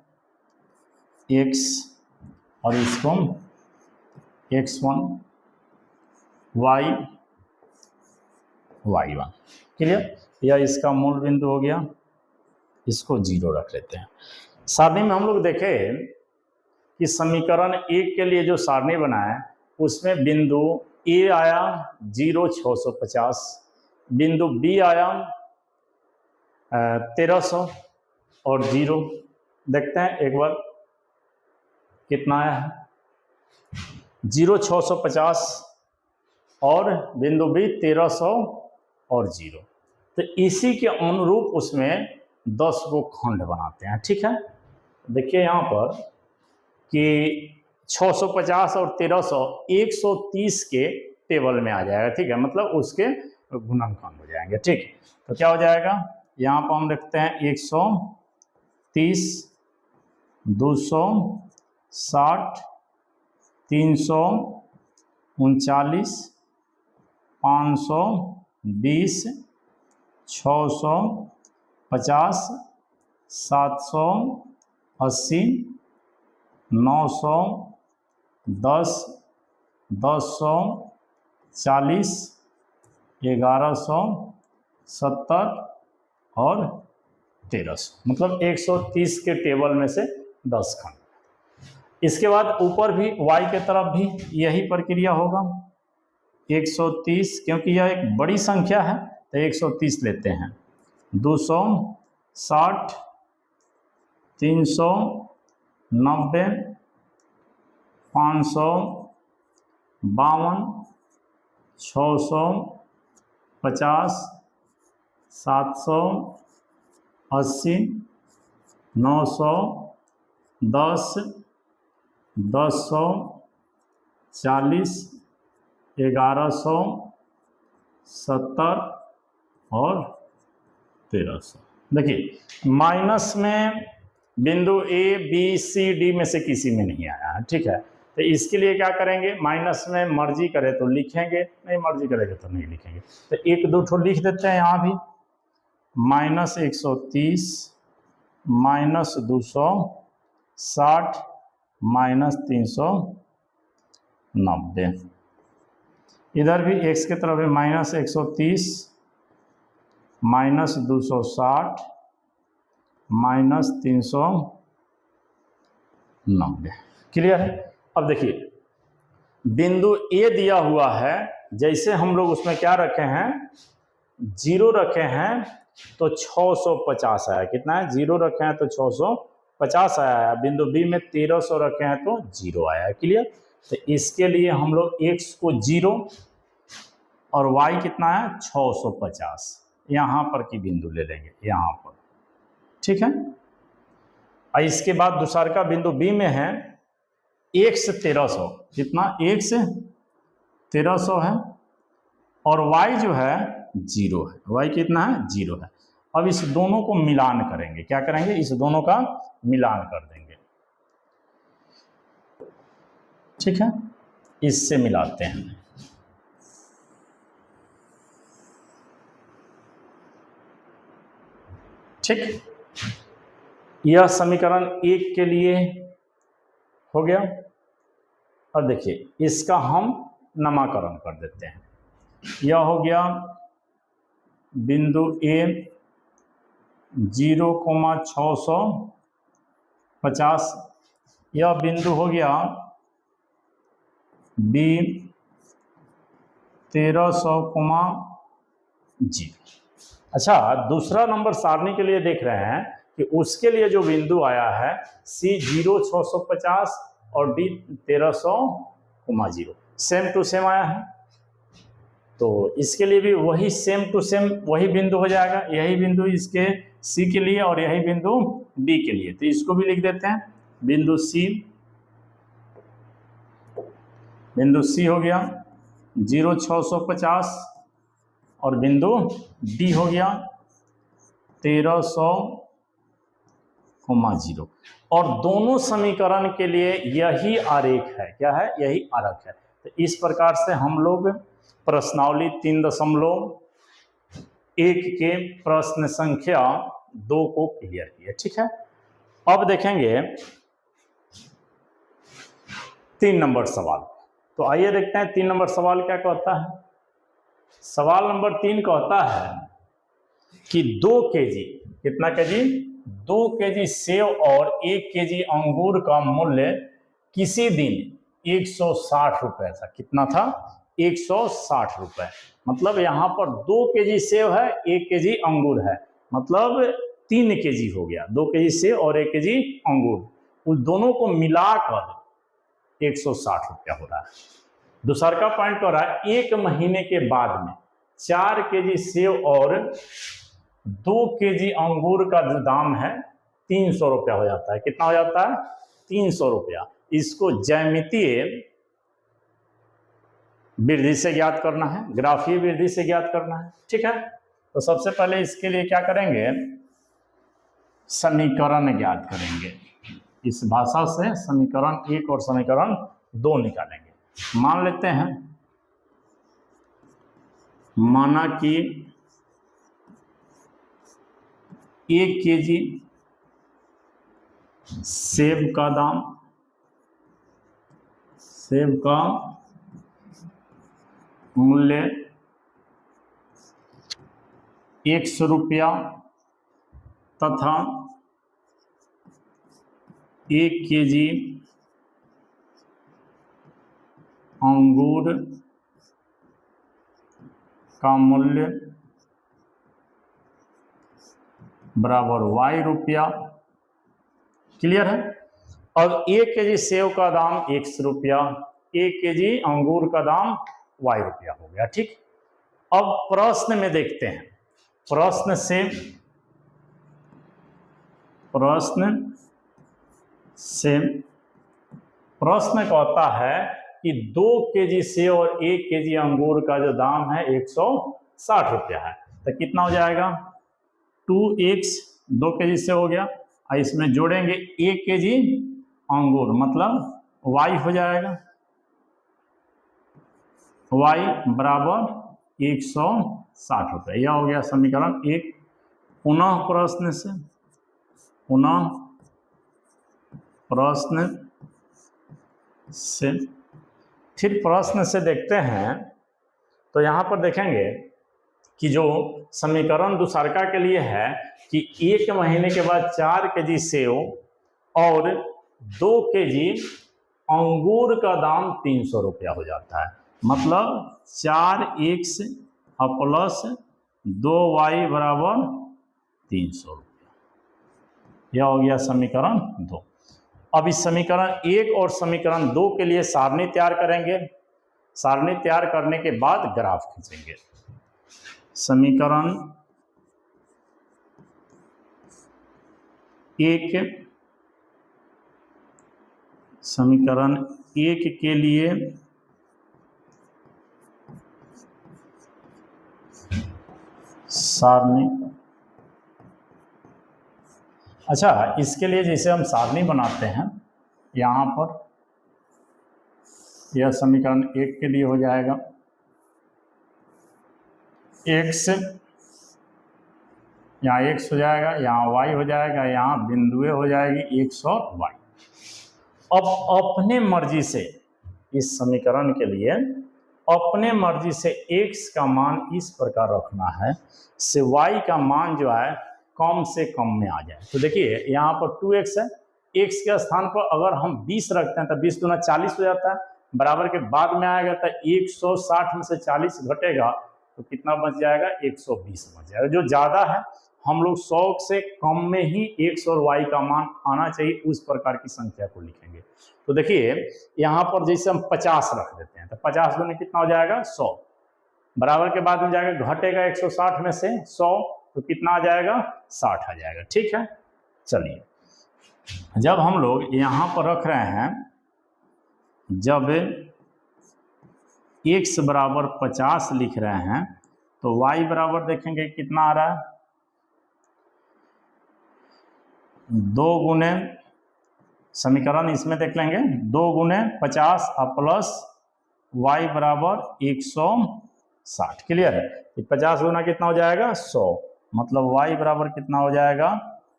x और इसको x1, y1, क्लियर। या इसका मूल बिंदु हो गया, इसको 0 रख लेते हैं। सारणी में हम लोग देखें कि समीकरण 1 के लिए जो सारणी बनाए उसमें बिंदु A आया 0, 650, बिंदु B आया 1300 और 0। देखते हैं एक बार कितना आया है, 0, 650 और बिंदु B 1300 और 0। तो इसी के अनुरूप उसमें 10 को खंड बनाते हैं, ठीक है। देखिए यहाँ पर कि 650 और 1300 130 के टेबल में आ जाएगा, ठीक है, मतलब उसके गुणनखंड हो जाएंगे, ठीक। तो क्या हो जाएगा, यहाँ पर हम लिखते हैं 130, 260, 339, 520, 650, 780, 900, 10, 1040, 1170 और 1300, मतलब 130 के टेबल में से 10 खंड। इसके बाद ऊपर भी y के तरफ भी यही प्रक्रिया होगा, 130, क्योंकि यह एक बड़ी संख्या है तो 130 लेते हैं, 260, 390, 552, 650, 780, 900, 10, 1040, 1170 और 1300। देखिए माइनस में बिंदु A, B, C, D में से किसी में नहीं आया है, ठीक है। तो इसके लिए क्या करेंगे, माइनस में मर्जी करे तो लिखेंगे, नहीं मर्जी करेंगे तो नहीं लिखेंगे। तो 1-2 ठो लिख देते हैं यहाँ भी, -130, -260, -390। इधर भी x की तरफ है -130, -260, -390 90। क्लियर है। अब देखिए बिंदु ए दिया हुआ है, जैसे हम लोग उसमें क्या रखे हैं, 0 रखे हैं तो 650 आया। कितना है, 0 रखे हैं तो 650 आया है। बिंदु बी में 1300 रखे हैं तो 0 आया है। क्लियर। तो इसके लिए हम लोग x को 0 और y कितना है 650, यहाँ पर की बिंदु ले लेंगे यहाँ पर। ठीक है। और इसके बाद दूसरा का बिंदु बी में है x 1300, कितना x 1300 है और y जो है 0 है। y कितना है 0 है। अब इस दोनों को मिलान करेंगे। क्या करेंगे, इस दोनों का मिलान कर देंगे। ठीक है, इससे मिलाते हैं। ठीक, यह समीकरण 1 के लिए हो गया। और देखिए इसका हम नामकरण कर देते हैं। यह हो गया बिंदु ए 0,650, यह बिंदु हो गया बी 1300,0। अच्छा, दूसरा नंबर सारणी के लिए देख रहे हैं कि उसके लिए जो बिंदु आया है सी 0,650 और डी 1300,0 सेम टू सेम आया है, तो इसके लिए भी वही सेम टू सेम वही बिंदु हो जाएगा। यही बिंदु इसके सी के लिए और यही बिंदु डी के लिए, तो इसको भी लिख देते हैं। बिंदु सी हो गया 0,650 और बिंदु डी हो गया 1300,0 और दोनों समीकरण के लिए यही आरेख है। क्या है, यही आरेख है। तो इस प्रकार से हम लोग प्रश्नावली 3.1 के प्रश्न संख्या 2 को क्लियर किए। ठीक है, अब देखेंगे 3 नंबर सवाल। तो आइए देखते हैं 3 नंबर सवाल क्या कहता है। सवाल नंबर 3 कहता है कि 2 केजी, कितना केजी, 2 केजी सेव और 1 केजी अंगूर का मूल्य किसी दिन 160 रुपए था। कितना था, 160 रुपए। मतलब यहाँ पर 2 केजी सेव है, 1 केजी अंगूर है, मतलब 3 केजी हो गया। 2 केजी सेव और 1 केजी अंगूर, उन दोनों को मिलाकर 160 रुपया हो रहा है। दूसरा का पॉइंट हो रहा है 1 महीने के बाद में 4 केजी सेव और 2 केजी अंगूर का जो दाम है 300 रुपया हो जाता है। कितना हो जाता है, 300 रुपया। इसको ज्यामितीय वृद्धि से ज्ञात करना है, ग्राफीय वृद्धि से ज्ञात करना है। ठीक है, तो सबसे पहले इसके लिए क्या करेंगे, समीकरण ज्ञात करेंगे। इस भाषा से समीकरण 1 और समीकरण 2 निकालेंगे। मान लेते हैं, माना कि 1 केजी सेब का दाम, सेब का मूल्य 100 रुपया तथा 1 केजी अंगूर का मूल्य बराबर y रुपया। क्लियर है। अब 1 केजी सेव का दाम 100 रुपया, 1 केजी अंगूर का दाम y रुपया हो गया। ठीक, अब प्रश्न में देखते हैं। प्रश्न कहता है कि 2 केजी सेव और 1 केजी अंगूर का जो दाम है 160 रुपया है। तो कितना हो जाएगा, 2x, 2 केजी सेव हो गया, और इसमें जोड़ेंगे 1 केजी अंगूर, मतलब y हो जाएगा, y बराबर 160 रुपये। यह हो गया समीकरण 1। पुनः प्रश्न से फिर प्रश्न से देखते हैं। तो यहाँ पर देखेंगे कि जो समीकरण दूसरका के लिए है कि 1 महीने के बाद 4 केजी सेव और 2 kg अंगूर का दाम 300 रुपया हो जाता है। मतलब 4x प्लस 2y बराबर 300 रुपया। यह हो गया समीकरण 2। अब इस समीकरण 1 और समीकरण 2 के लिए सारणी तैयार करेंगे। सारणी तैयार करने के बाद ग्राफ खींचेंगे। समीकरण 1 के लिए सारणी। अच्छा, इसके लिए जैसे हम सारणी बनाते हैं, यहाँ पर यह समीकरण 1 के लिए हो जाएगा x, यहाँ x हो जाएगा, यहाँ y हो जाएगा, यहाँ बिंदुएं हो जाएगी x और y। अब अपने मर्जी से इस समीकरण के लिए अपने मर्जी से x का मान इस प्रकार रखना है से y का मान जो है कम से कम में आ जाए। तो देखिए यहाँ पर 2x है, x के स्थान पर अगर हम 20 रखते हैं तो 20 दूना 40 हो जाता है, बराबर के बाद में आएगा तो 160 में से 40 घटेगा तो कितना बच जाएगा, 120 बच जाएगा। जो ज़्यादा है हम लोग 100 से कम में ही x और y का मान आना चाहिए, उस प्रकार की संख्या को लिखेंगे। तो देखिए यहाँ पर जैसे हम 50 रख देते हैं तो 50 दूनी कितना हो जाएगा, 100, बराबर के बाद में जाएगा घटेगा 160 में से 100 तो कितना आ जाएगा, 60 आ जाएगा। ठीक है, चलिए जब हम लोग यहाँ पर रख रहे हैं, जब x बराबर 50 लिख रहे हैं तो y बराबर देखेंगे कितना आ रहा है, 2 गुने समीकरण इसमें देख लेंगे, 2 गुने 50 प्लस y बराबर 160। क्लियर है, 50 गुना कितना हो जाएगा, 100, मतलब y बराबर कितना हो जाएगा,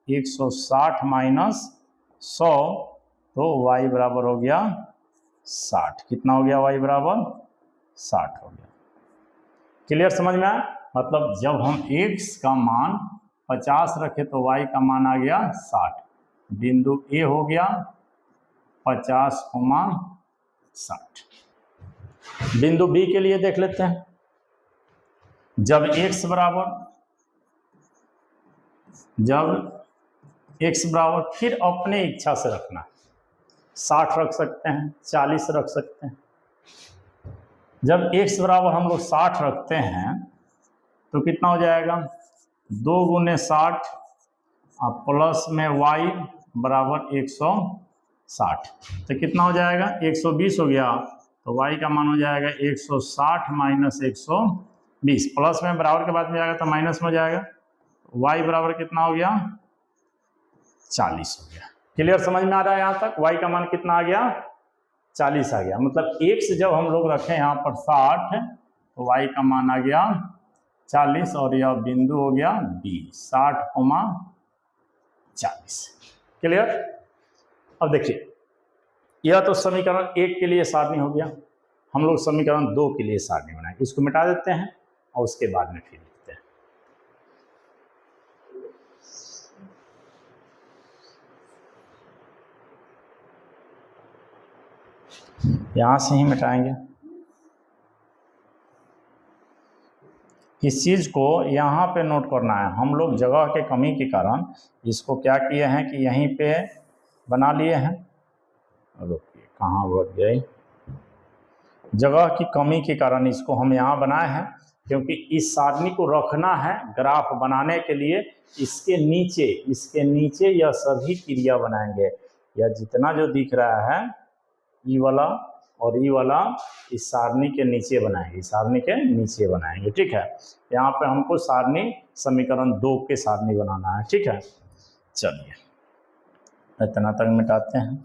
160 माइनस 100, तो y बराबर हो गया 60। कितना हो गया, y बराबर 60 हो गया। क्लियर, समझ में आया? मतलब जब हम x का मान 50 रखे तो y का मान आ गया 60। बिंदु A हो गया 50, 60। बिंदु B के लिए देख लेते हैं। जब x बराबर फिर अपने इच्छा से रखना है, 60 रख सकते हैं, 40 रख सकते हैं। जब x बराबर हम लोग 60 रखते हैं तो कितना हो जाएगा, 2 गुने 60 प्लस में y बराबर 160, तो कितना हो जाएगा, 120 हो गया। तो y का मान हो जाएगा 160 माइनस 120, प्लस में बराबर के बाद में जाएगा तो माइनस में हो जाएगा, y बराबर कितना हो गया, 40 हो गया। क्लियर, समझ में आ रहा है यहाँ तक? y का मान कितना आ गया, 40 आ गया। मतलब x जब हम लोग रखें यहाँ पर 60 तो y का मान आ गया 40 और यह बिंदु हो गया B, 60, 40। क्लियर? अब देखिए यह तो समीकरण 1 के लिए सारणी हो गया। हम लोग समीकरण 2 के लिए सारणी बनाएंगे। इसको मिटा देते हैं और उसके बाद में फिर लिखते हैं। यहां से ही मिटाएंगे। इस चीज को यहाँ पे नोट करना है। हम लोग जगह के कमी के कारण इसको क्या किए हैं कि यहीं पे बना लिए हैं। रुकिए, कहाँ बढ़ गई, जगह की कमी के कारण इसको हम यहाँ बनाए हैं, क्योंकि इस सारणी को रखना है ग्राफ बनाने के लिए। इसके नीचे यह सभी क्रिया बनाएंगे। यह जितना जो दिख रहा है ई वाला और ई वाला इस सारणी के नीचे बनाएंगे, सारणी के नीचे बनाएंगे। ठीक है, यहाँ पे हमको सारणी समीकरण 2 के सारणी बनाना है। ठीक है, चलिए इतना तक मिटाते हैं।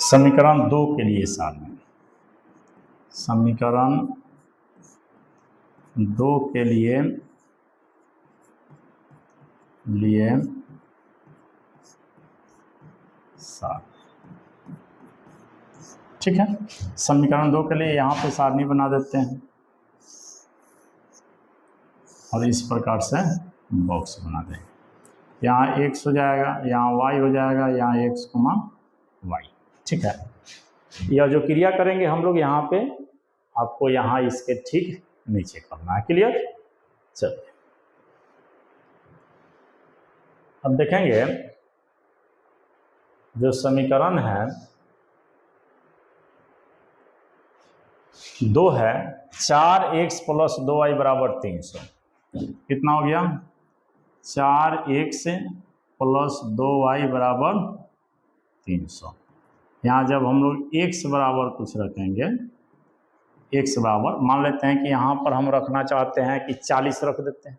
समीकरण 2 के लिए सारणी, समीकरण 2 के लिए लिए 7। ठीक है, समीकरण 2 के लिए यहाँ पे सारणी बना देते हैं और इस प्रकार से बॉक्स बना देंगे। यहाँ x हो जाएगा, यहाँ y हो जाएगा, यहाँ x, y। ठीक है, यह जो क्रिया करेंगे हम लोग यहाँ पे, आपको यहाँ इसके ठीक नीचे करना है। क्लियर? चलिए अब देखेंगे जो समीकरण है 2 है, 4x + 2y = 300। कितना हो गया? 4x + 2y = 300। यहाँ जब हम लोग x बराबर कुछ रखेंगे, x बराबर मान लेते हैं कि यहाँ पर हम रखना चाहते हैं कि 40 रख देते हैं,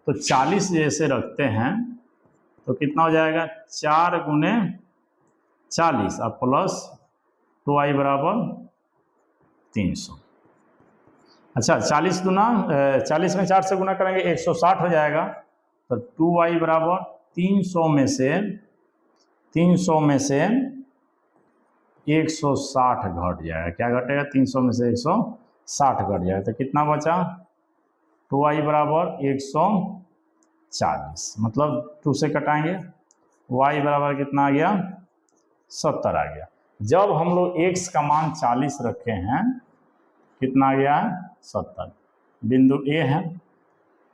तो 40 जैसे रखते हैं तो कितना हो जाएगा? 4 × 40 और प्लस 2y = 300। अच्छा, 40 में 4 से गुना करेंगे 160 हो जाएगा, तो 2y = 300 में से 160 घट जाएगा। क्या घटेगा? 300 में से 160 घट जाएगा, तो कितना बचा? 2y = 140, मतलब 2 से कटाएंगे, y बराबर कितना आ गया? 70 आ गया। जब हम लोग x का मान 40 रखे हैं, कितना आ गया? 70। बिंदु A है,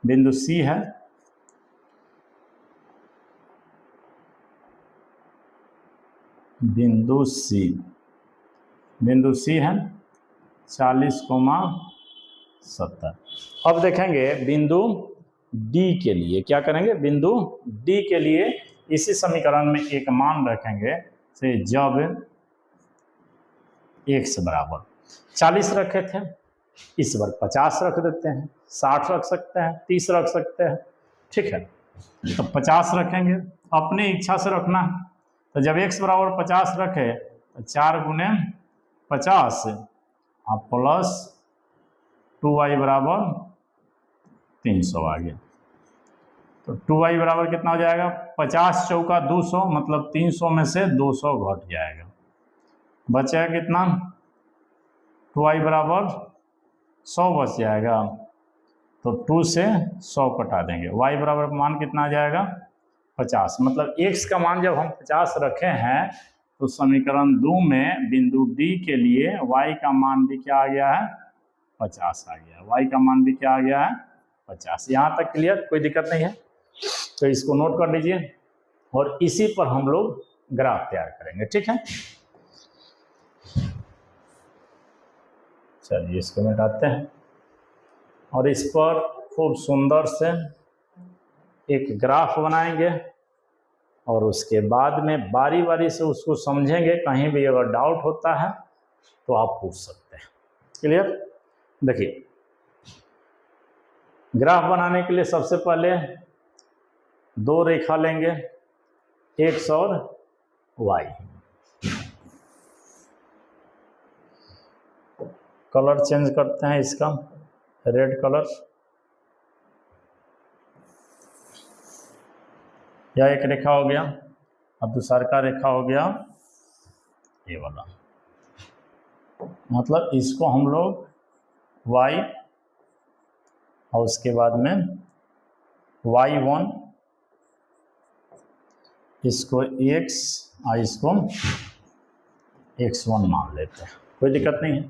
बिंदु C है, बिंदु C है 40,70। अब देखेंगे बिंदु D के लिए क्या करेंगे? बिंदु D के लिए इसी समीकरण में एक मान रखेंगे से जब x बराबर 40 रखे थे, इस बार 50 रख देते हैं, 60 रख सकते हैं, 30 रख सकते हैं। ठीक है, तो 50 रखेंगे, अपनी इच्छा से रखना है। तो जब x बराबर 50 रखे तो 4 × 50 और प्लस 2y = 300 आ गया। तो 2y बराबर कितना हो जाएगा? 50 चौका 200, मतलब 300 में से 200 घट जाएगा, बचेगा कितना? 2y = 100 बच जाएगा, तो 2 से 100 कटा देंगे, y बराबर मान कितना आ जाएगा? 50। मतलब x का मान जब हम 50 रखे हैं तो समीकरण 2 में बिंदु D के लिए y का मान भी क्या आ गया है? 50 आ गया। y का मान भी क्या आ गया है? 50। यहाँ तक क्लियर? कोई दिक्कत नहीं है? तो इसको नोट कर लीजिए और इसी पर हम लोग ग्राफ तैयार करेंगे। ठीक है, चलिए इसको मिटाते हैं और इस पर खूब सुंदर से एक ग्राफ बनाएंगे और उसके बाद में बारी बारी से उसको समझेंगे। कहीं भी अगर डाउट होता है तो आप पूछ सकते हैं। क्लियर? देखिए, ग्राफ बनाने के लिए सबसे पहले 2 रेखा लेंगे, x और y। कलर चेंज करते हैं इसका, रेड कलर, यह एक रेखा हो गया। अब दूसरा का रेखा हो गया ये वाला, मतलब इसको हम लोग y और उसके बाद में y1, इसको x और इसको x1 मान लेते हैं। कोई दिक्कत नहीं है,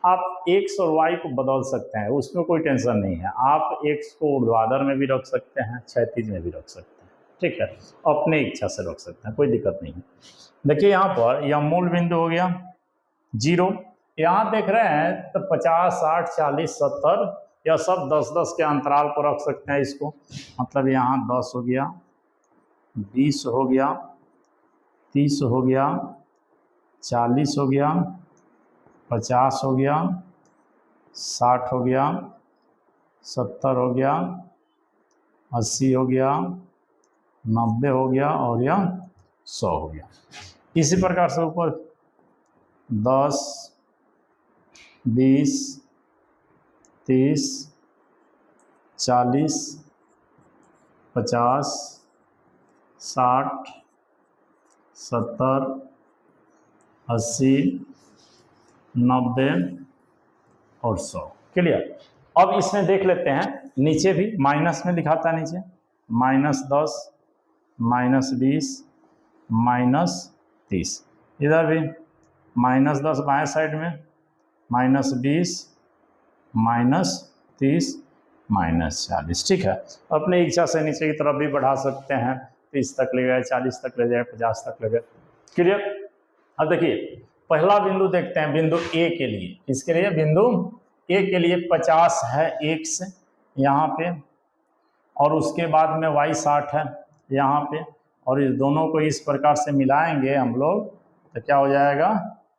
आप x और y को बदल सकते हैं, उसमें कोई टेंशन नहीं है। आप x को ऊर्ध्वाधर में भी रख सकते हैं, क्षैतिज में भी रख सकते हैं। ठीक है, अपने इच्छा से रख सकते हैं, कोई दिक्कत नहीं है। देखिए यहाँ पर यह मूल बिंदु हो गया 0। यहाँ देख रहे हैं तो 50, 60, 40, 70 यह सब 10-10 के अंतराल पर रख सकते हैं इसको। मतलब यहाँ 10 हो गया, 20 हो गया, 30 हो गया, 40 हो गया, 50 हो गया, 60 हो गया, 70 हो गया, 80 हो गया, 90 हो गया और यह 100 हो गया। इसी प्रकार से ऊपर 10, 20, 30, 40, 50, 60, 70, 80, 90 और 100। क्लियर। अब इसमें देख लेते हैं, नीचे भी माइनस में दिखाता है, नीचे -10, -20, -30, इधर भी -10 बाएं साइड में, -20, -30, -40। ठीक है, अपने इच्छा से नीचे की तरफ भी बढ़ा सकते हैं, 30 तक ले गए, 40 तक ले जाए, 50 तक ले गए। क्लियर। अब देखिए पहला बिंदु देखते हैं, बिंदु ए के लिए। इसके लिए बिंदु ए के लिए 50 है x यहाँ पे, और उसके बाद में y 60 है यहाँ पे, और इस दोनों को इस प्रकार से मिलाएंगे हम लोग तो क्या हो जाएगा,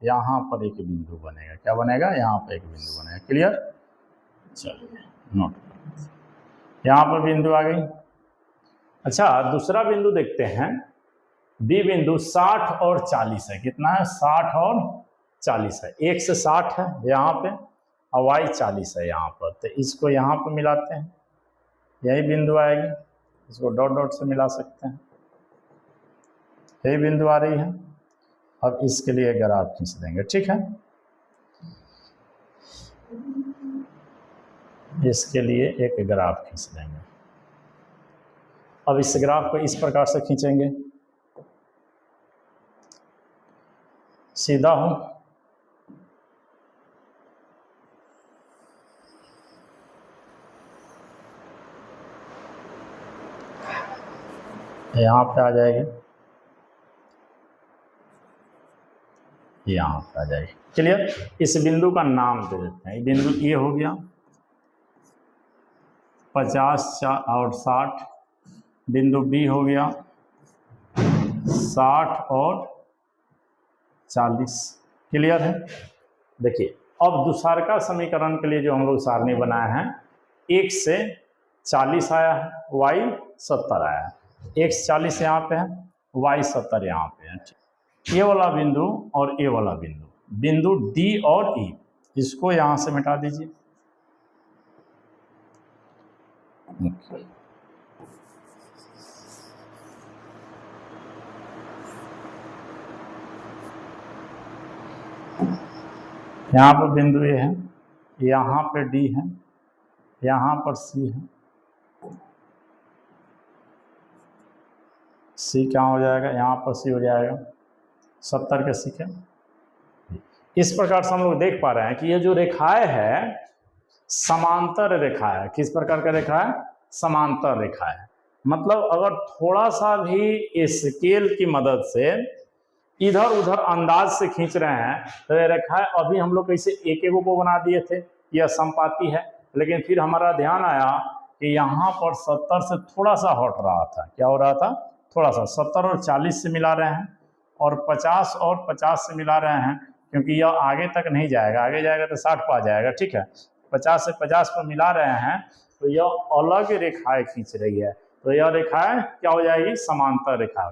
यहाँ पर एक बिंदु बनेगा। क्या बनेगा, यहाँ पर एक बिंदु बनेगा। क्लियर। चलिए नोट, यहाँ पर बिंदु आ गई। अच्छा दूसरा बिंदु देखते हैं, बी बिंदु 60 और 40 है। कितना है, 60 और 40 है। x 60 है यहाँ पे और y 40 है यहाँ पर, तो इसको यहाँ पर मिलाते हैं, यही बिंदु आएगी। इसको डॉट डॉट से मिला सकते हैं, यही बिंदु आ रही है। अब इसके लिए ग्राफ खींच देंगे। ठीक है, इसके लिए एक ग्राफ खींच देंगे। अब इस ग्राफ को इस प्रकार से खींचेंगे, सीधा हो, यहाँ पे आ जाएगी, यहाँ पे आ जाएगी। क्लियर। इस बिंदु का नाम दे देते हैं, बिंदु ए हो गया, 50 और 60। बिंदु बी हो गया 60 और 40। क्लियर है। देखिए अब दूसरा समीकरण के लिए जो हम लोग सारणी बनाए हैं, x से 40 आया है, y 70 आया है। x 40 यहाँ पे है, y 70 यहाँ पे है। ये वाला बिंदु और ये वाला बिंदु, बिंदु D और E, इसको यहाँ से मिटा दीजिए। यहाँ पर बिंदु ए है, यहाँ पे डी है, यहाँ पर सी है। सी क्या हो जाएगा, यहाँ पर सी हो जाएगा 70 के सीखे। इस प्रकार से हम लोग देख पा रहे हैं कि ये जो रेखाएं है समांतर रेखा है। किस प्रकार का रेखा है, समांतर रेखा है। मतलब अगर थोड़ा सा भी स्केल की मदद से इधर उधर अंदाज से खींच रहे हैं तो ये रेखा है। अभी हम लोग कैसे एक एक को बना दिए थे, यह समपाती है, लेकिन फिर हमारा ध्यान आया कि यहाँ पर 70 से थोड़ा सा हट रहा था। क्या हो रहा था, थोड़ा सा 70 और 40 से मिला रहे हैं, और 50 और 50 से मिला रहे हैं, क्योंकि यह आगे तक नहीं जाएगा, आगे जाएगा तो 60 पर आ जाएगा। ठीक है, 50 से 50 पर मिला रहे हैं तो यह अलग रेखाएं खींच रही है, तो यह रेखाएं क्या हो जाएगी, समांतर रेखा।